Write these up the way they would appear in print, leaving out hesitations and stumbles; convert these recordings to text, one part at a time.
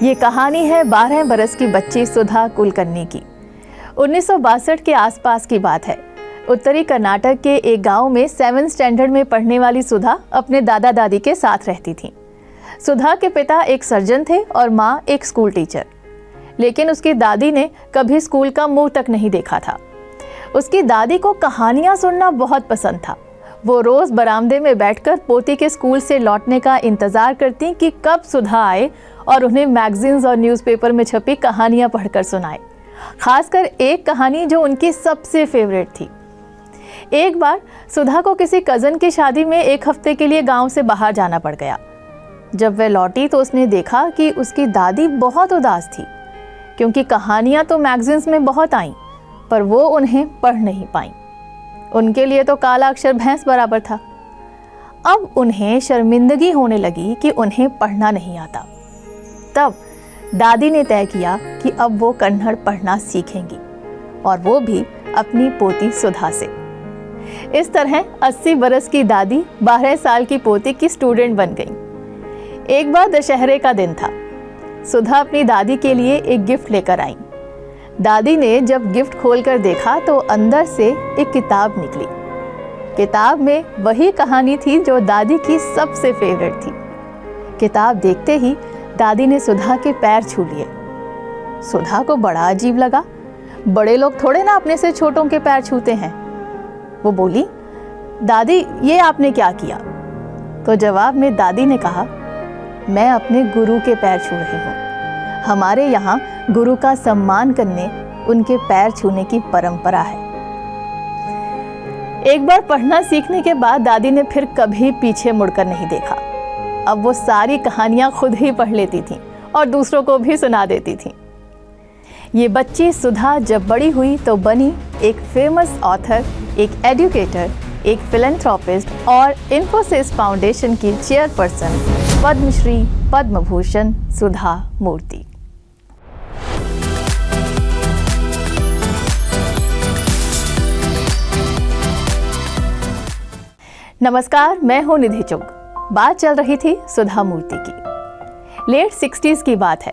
ये कहानी है 12 बरस की बच्ची सुधा कुलकर्णी की। 1962 के आसपास की बात है। उत्तरी कर्नाटक के एक गांव में 7th स्टैंडर्ड में पढ़ने वाली सुधा अपने दादा दादी के साथ रहती थी। सुधा के पिता एक सर्जन थे और माँ एक स्कूल टीचर, लेकिन उसकी दादी ने कभी स्कूल का मुंह तक नहीं देखा था। उसकी दादी को कहानियां सुनना बहुत पसंद था। वो रोज बरामदे में बैठकर पोती के स्कूल से लौटने का इंतजार करती कि कब सुधा आए और उन्हें मैगजीन्स और न्यूज़पेपर में छपी कहानियां पढ़कर सुनाए। खासकर एक कहानी जो उनकी सबसे फेवरेट थी। एक बार सुधा को किसी कज़न की शादी में एक हफ्ते के लिए गांव से बाहर जाना पड़ गया। जब वह लौटी तो उसने देखा कि उसकी दादी बहुत उदास थी, क्योंकि कहानियां तो मैगजीन्स में बहुत आईं, पर वो उन्हें पढ़ नहीं पाईं। उनके लिए तो काला अक्षर भैंस बराबर था। अब उन्हें शर्मिंदगी होने लगी कि उन्हें पढ़ना नहीं आता। तब दादी ने तय किया कि अब वो कन्नड़ पढ़ना सीखेंगी, और वो भी अपनी पोती सुधा से। इस तरह 80 बरस की दादी 12 साल की पोती की स्टूडेंट बन गई। एक बार दशहरे का दिन था। सुधा अपनी दादी के लिए एक गिफ्ट लेकर आई। दादी ने जब गिफ्ट खोलकर देखा तो अंदर से एक किताब निकली। किताब में वही कहानी थी जो दादी की सबसे फेवरेट थी। किताब देखते ही दादी ने सुधा के पैर छू लिए। सुधा को बड़ा अजीब लगा। बड़े लोग थोड़े ना अपने से छोटों के पैर छूते हैं। वो बोली, दादी ये आपने क्या किया? तो जवाब में दादी ने कहा, मैं अपने गुरु के पैर छू रही हूँ। हमारे यहाँ गुरु का सम्मान करने, उनके पैर छूने की परंपरा है। एक बार पढ़ना सीखने के बाद दादी ने फिर कभी पीछे मुड़कर नहीं देखा। अब वो सारी कहानियां खुद ही पढ़ लेती थी और दूसरों को भी सुना देती थी। ये बच्ची सुधा जब बड़ी हुई तो बनी एक फेमस ऑथर, एक एजुकेटर, एक फिलैंथ्रोपिस्ट और इन्फोसिस फाउंडेशन की चेयरपर्सन, पद्मश्री, पद्म भूषण सुधा मूर्ति। नमस्कार, मैं हूं निधि चुग। बात चल रही थी सुधा मूर्ति की। लेट 60s की बात है।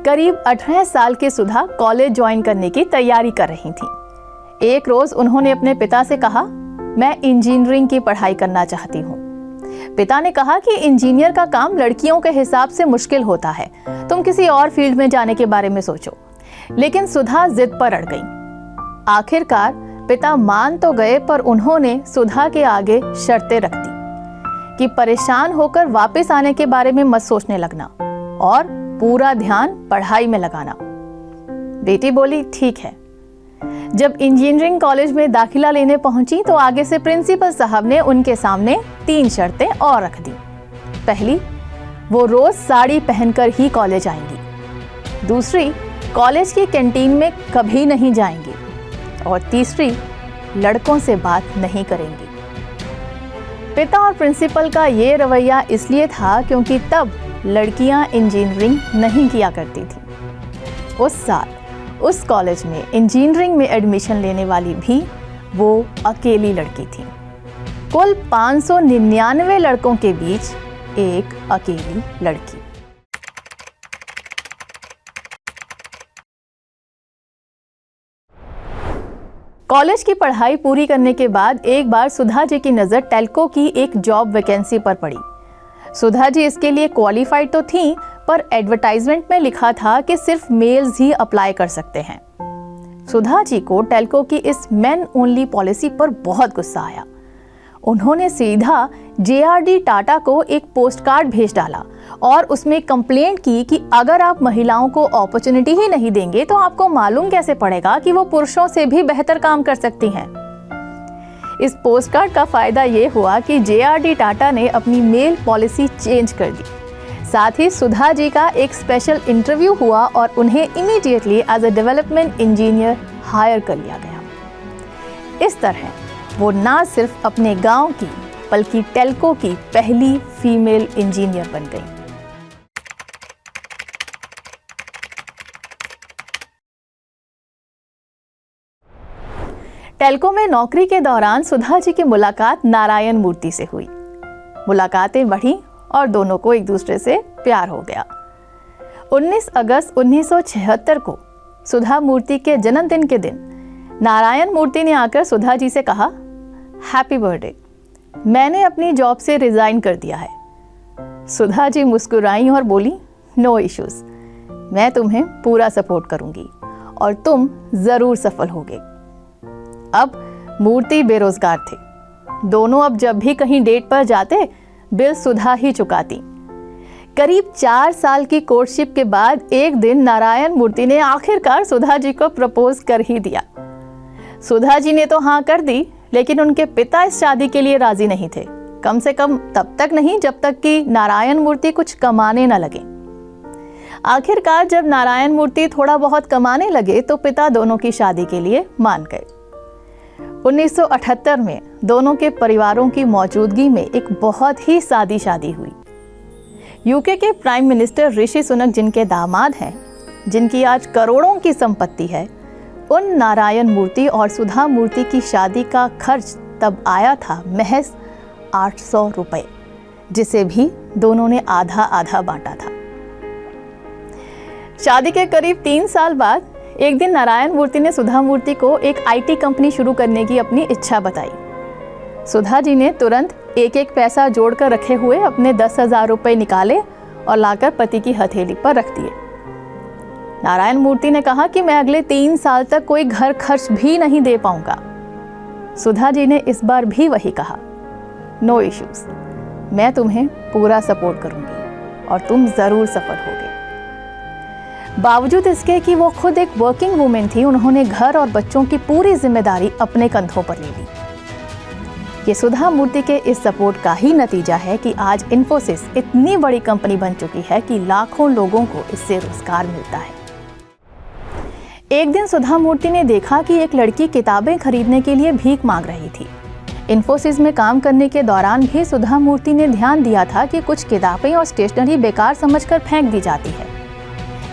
करीब 18 साल की सुधा कॉलेज ज्वाइन करने की तैयारी कर रही थी। एक रोज उन्होंने अपने पिता से कहा, मैं इंजीनियरिंग की पढ़ाई करना चाहती हूँ। पिता ने कहा कि इंजीनियर का काम लड़कियों के हिसाब से मुश्किल होता है, तुम किसी और फील्ड में जाने के बारे में सोचो। लेकिन सुधा जिद पर अड़ गई। आखिरकार पिता मान तो गए, पर उन्होंने सुधा के आगे शर्तें रख दी कि परेशान होकर वापस आने के बारे में मत सोचने लगना और पूरा ध्यान पढ़ाई में लगाना। बेटी बोली, ठीक है। जब इंजीनियरिंग कॉलेज में दाखिला लेने पहुंची तो आगे से प्रिंसिपल साहब ने उनके सामने 3 शर्तें और रख दी। पहली, वो रोज साड़ी पहनकर ही कॉलेज आएंगी। दूसरी, कॉलेज की कैंटीन में कभी नहीं जाएंगी। और तीसरी, लड़कों से बात नहीं करेंगी। पिता और प्रिंसिपल का ये रवैया इसलिए था क्योंकि तब लड़कियां इंजीनियरिंग नहीं किया करती थी। उस साल उस कॉलेज में इंजीनियरिंग में एडमिशन लेने वाली भी वो अकेली लड़की थी। कुल 599 लड़कों के बीच एक अकेली लड़की। कॉलेज की पढ़ाई पूरी करने के बाद एक बार सुधा जी की नज़र टेल्को की एक जॉब वैकेंसी पर पड़ी। सुधा जी इसके लिए क्वालिफाइड तो थी, पर एडवर्टाइजमेंट में लिखा था कि सिर्फ मेल्स ही अप्लाई कर सकते हैं। सुधा जी को टेल्को की इस मेन ओनली पॉलिसी पर बहुत गुस्सा आया। उन्होंने सीधा JRD टाटा को एक पोस्ट कार्ड भेज डाला और उसमें कंप्लेंट की कि अगर आप महिलाओं को अपॉर्चुनिटी ही नहीं देंगे तो आपको मालूम कैसे पड़ेगा कि वो पुरुषों से भी बेहतर काम कर सकती हैं। इस पोस्ट कार्ड का फायदा ये हुआ कि JRD टाटा ने अपनी मेल पॉलिसी चेंज कर दी। साथ ही सुधा जी का एक स्पेशल इंटरव्यू हुआ और उन्हें immediately as a development engineer hire कर लिया गया। इस तरह वो ना सिर्फ अपने गांव की बल्कि टेल्को की पहली फीमेल इंजीनियर बन गई। टेल्को में नौकरी के दौरान सुधा जी की मुलाकात नारायण मूर्ति से हुई। मुलाकातें बढ़ी और दोनों को एक दूसरे से प्यार हो गया। 19 अगस्त 1976 को सुधा मूर्ति के जन्मदिन के दिन नारायण मूर्ति ने आकर सुधा जी से कहा, हैप्पी बर्थडे, मैंने अपनी जॉब से रिजाइन कर दिया है। सुधा जी मुस्कुराई और बोली, नो इश्यूज, मैं तुम्हें पूरा सपोर्ट करूंगी और तुम जरूर सफल होगे। अब मूर्ति बेरोजगार थे। दोनों अब जब भी कहीं डेट पर जाते बिल सुधा ही चुकाती। करीब 4 साल की कोर्टशिप के बाद एक दिन नारायण मूर्ति ने आखिरकार सुधा जी को प्रपोज कर ही दिया। सुधा जी ने तो हाँ कर दी, लेकिन उनके पिता इस शादी के लिए राजी नहीं थे, कम से कम तब तक नहीं जब तक कि नारायण मूर्ति कुछ कमाने न लगे। आखिरकार जब नारायण मूर्ति थोड़ा बहुत कमाने लगे तो पिता दोनों की शादी के लिए मान गए। 1978 में दोनों के परिवारों की मौजूदगी में एक बहुत ही सादी शादी हुई। यूके के प्राइम मिनिस्टर ऋषि सुनक जिनके दामाद हैं, जिनकी आज करोड़ों की संपत्ति है, उन नारायण मूर्ति और सुधा मूर्ति की शादी का खर्च तब आया था महज 800 रुपए, जिसे भी दोनों ने आधा आधा बांटा था। शादी के करीब 3 साल बाद एक दिन नारायण मूर्ति ने सुधा मूर्ति को एक IT कंपनी शुरू करने की अपनी इच्छा बताई। सुधा जी ने तुरंत एक एक पैसा जोड़कर रखे हुए अपने 10,000 रुपए निकाले और लाकर पति की हथेली पर रख दिए। नारायण मूर्ति ने कहा कि मैं अगले 3 साल तक कोई घर खर्च भी नहीं दे पाऊंगा। सुधा जी ने इस बार भी वही कहा, नो इश्यूज, मैं तुम्हें पूरा सपोर्ट करूंगी और तुम जरूर सफल होगे। बावजूद इसके कि वो खुद एक वर्किंग वुमेन थी, उन्होंने घर और बच्चों की पूरी जिम्मेदारी अपने कंधों पर ले ली। ये सुधा मूर्ति के इस सपोर्ट का ही नतीजा है कि आज इन्फोसिस इतनी बड़ी कंपनी बन चुकी है कि लाखों लोगों को इससे रोजगार मिलता है। एक दिन सुधा मूर्ति ने देखा कि एक लड़की किताबें खरीदने के लिए भीख मांग रही थी। इन्फोसिस में काम करने के दौरान भी सुधा मूर्ति ने ध्यान दिया था कि कुछ किताबें और स्टेशनरी बेकार समझकर फेंक दी जाती है।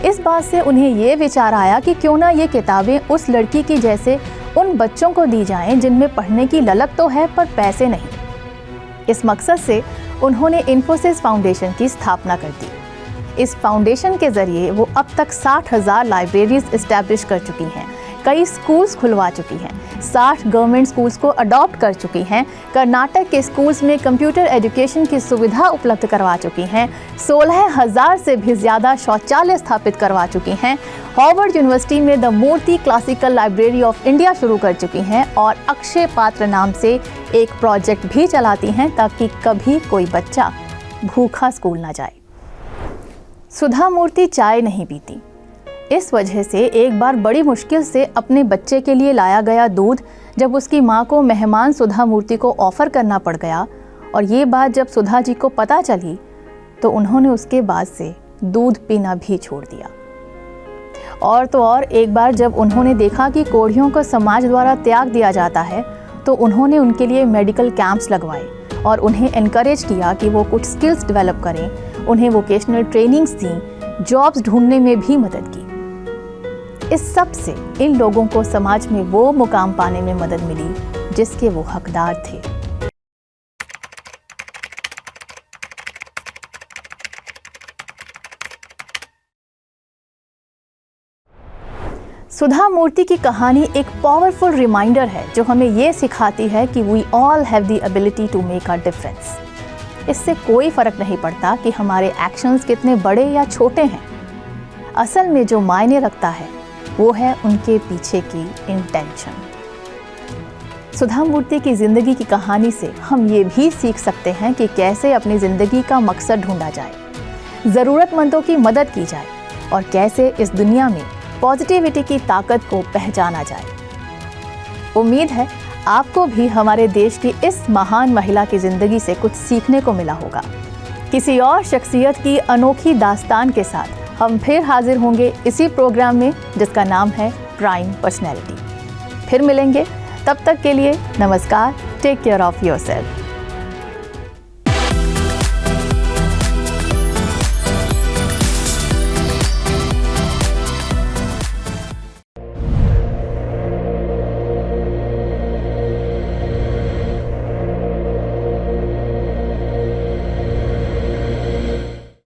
इस बात से उन्हें ये विचार आया कि क्यों ना ये किताबें उस लड़की की जैसे उन बच्चों को दी जाएं जिनमें पढ़ने की ललक तो है पर पैसे नहीं। इस मकसद से उन्होंने इन्फोसिस फाउंडेशन की स्थापना कर दी। इस फाउंडेशन के जरिए वो अब तक 60,000 लाइब्रेरीज इस्टेब्लिश कर चुकी हैं, कई स्कूल्स खुलवा चुकी हैं, 60 गवर्नमेंट स्कूल्स को अडॉप्ट कर चुकी हैं, कर्नाटक के स्कूल्स में कंप्यूटर एजुकेशन की सुविधा उपलब्ध करवा चुकी हैं, 16,000 से भी ज़्यादा शौचालय स्थापित करवा चुकी हैं, हार्वर्ड यूनिवर्सिटी में the Murty classical library of India शुरू कर चुकी हैं और अक्षय पात्र नाम से एक प्रोजेक्ट भी चलाती हैं ताकि कभी कोई बच्चा भूखा स्कूल ना जाए। सुधा मूर्ति चाय नहीं पीती। इस वजह से एक बार बड़ी मुश्किल से अपने बच्चे के लिए लाया गया दूध जब उसकी मां को मेहमान सुधा मूर्ति को ऑफर करना पड़ गया और ये बात जब सुधा जी को पता चली तो उन्होंने उसके बाद से दूध पीना भी छोड़ दिया। और तो और एक बार जब उन्होंने देखा कि कोढ़ियों को समाज द्वारा त्याग दिया जाता है तो उन्होंने उनके लिए मेडिकल कैंप्स लगवाए और उन्हें एनकरेज किया कि वो कुछ स्किल्स डेवलप करें, उन्हें वोकेशनल ट्रेनिंग्स दी, जॉब्स ढूंढने में भी मदद की। इस सब से इन लोगों को समाज में वो मुकाम पाने में मदद मिली जिसके वो हकदार थे। सुधा मूर्ति की कहानी एक पावरफुल रिमाइंडर है जो हमें ये सिखाती है कि we all have the ability to make a difference. इससे कोई फर्क नहीं पड़ता कि हमारे एक्शंस कितने बड़े या छोटे हैं। असल में जो मायने रखता है वो है उनके पीछे की इंटेंशन। सुधा मूर्ति की जिंदगी की कहानी से हम ये भी सीख सकते हैं कि कैसे अपनी जिंदगी का मकसद ढूंढा जाए, ज़रूरतमंदों की मदद की जाए और कैसे इस दुनिया में पॉजिटिविटी की ताकत को पहचाना जाए। उम्मीद है आपको भी हमारे देश की इस महान महिला की जिंदगी से कुछ सीखने को मिला होगा। किसी और शख्सियत की अनोखी दास्तान के साथ हम फिर हाजिर होंगे इसी प्रोग्राम में जिसका नाम है प्राइम पर्सनैलिटी। फिर मिलेंगे, तब तक के लिए नमस्कार। Take care of yourself.